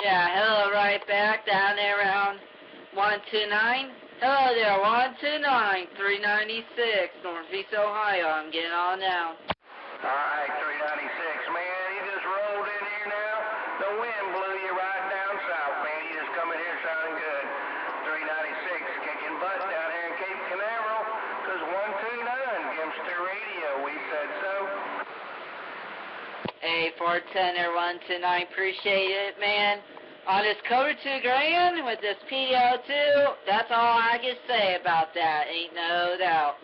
Yeah, hello, right back down there around 129. Hello there, 129, 396, Northeast Ohio. I'm getting on now. Alright, 396, man, you just rolled in here now. The wind blew you right down south, man. You just come in here sounding good. 396, kicking butt down here in Cape Canaveral, because 129, Gimster Radio, we said so. Hey, 410 or 129, appreciate it, man. On this Cobra 2 Grand with this PDL2, that's all I can say about that, ain't no doubt.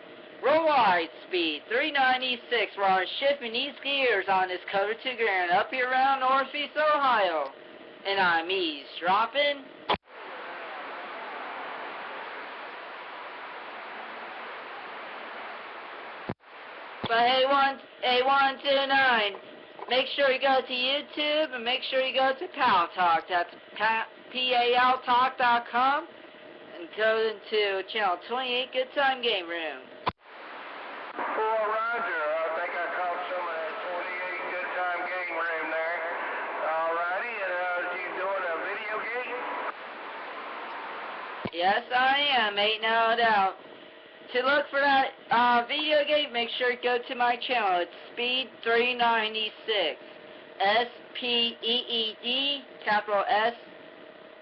Roll wide speed, 396. We're on shifting these gears on this Cobra 2 Grand up here around Northeast Ohio. And I'm eavesdropping. But hey, 129, make sure you go to YouTube and make sure you go to Pal Talk. That's PALTalk.com and go into channel 28 Good Time Game Room. Roger, I think I caught some of that 28 Good Time Game Room there. Alrighty, and you doing a video game? Yes, I am, ain't no doubt. To look for that video game, make sure you go to my channel. It's Speed 396. SPEED, capital S,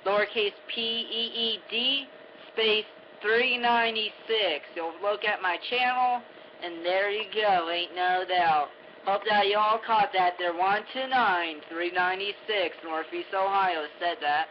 lowercase PEED, space 396. You'll look at my channel, and there you go, ain't no doubt. Hope that you all caught that. They're 129, 396, Northeast Ohio said that.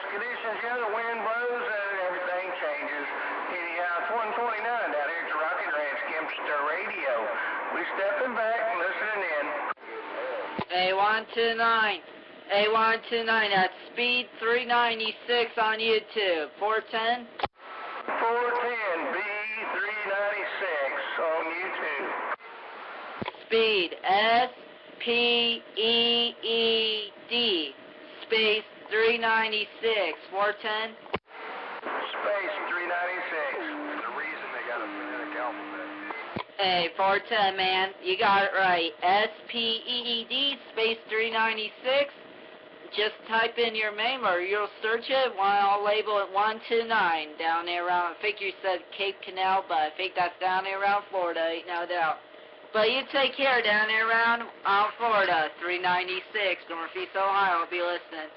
Conditions, yeah, the wind blows and everything changes. Anyhow, it's 129 down here at the Rocket Ranch, Gimster Radio. We stepping back and listening in. A129, A129, that's Speed 396 on YouTube. 410? 410, B396 on YouTube. Speed, SPEED, space 396, 410. Space 396. The reason they got a phonetic alphabet. Hey, 410, man, you got it right. SPEED, space 396. Just type in your name or you'll search it. I'll label it 129 down there around, I think you said Cape Canal, but I think that's down there around Florida, ain't no doubt. But you take care down there around Florida, 396, Northeast Ohio. I'll be listening.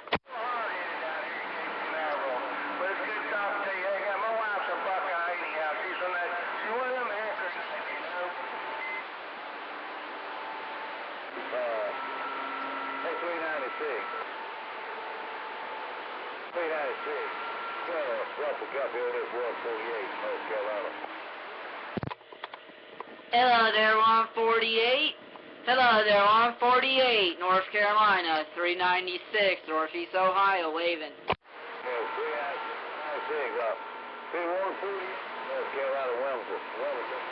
Hey, 396. Russell Cup here, this 148, North Carolina. Hello there, 148. Hello there, 148, North Carolina, 396, Northeast Ohio, waving. Yeah, 396, 140, North Carolina, Wilmington, waving.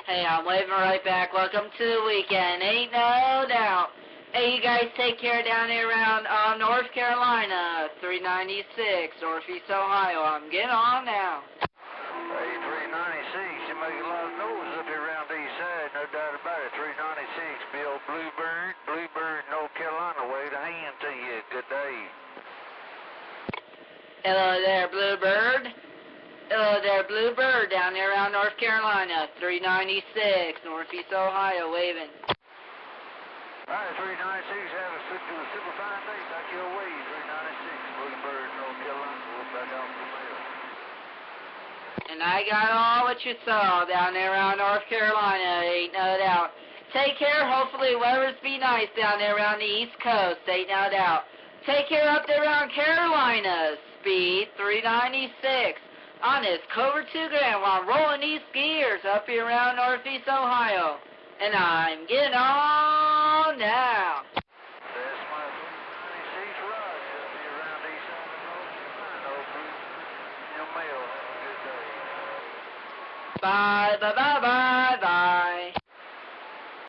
Hey, I'm waving right back. Welcome to the weekend, ain't no doubt. Hey, you guys take care down there around North Carolina, 396, Northeast Ohio. I'm getting on now. Hey, 396, you make a lot of noise up here around the east side, no doubt about it. 396, Bill Bluebird, North Carolina, wave a hand to you. Good day. Hello there, Bluebird. Hello there, Bluebird, down there around North Carolina, 396, Northeast Ohio, waving. Alright, 396, have a super fine day back your way. 396, Bluebird, North Carolina, we're back out from there. And I got all what you saw down there around North Carolina, ain't no doubt. Take care, hopefully weather's be nice down there around the East Coast, ain't no doubt. Take care up there around Carolina, Speed 396. On this Cobra 2 Grand while I'm rolling these gears up here around Northeast Ohio. And I'm getting on now. That's my 396 rod up here around East North Carolina. Your mail. Have a good day. Bye, bye, bye.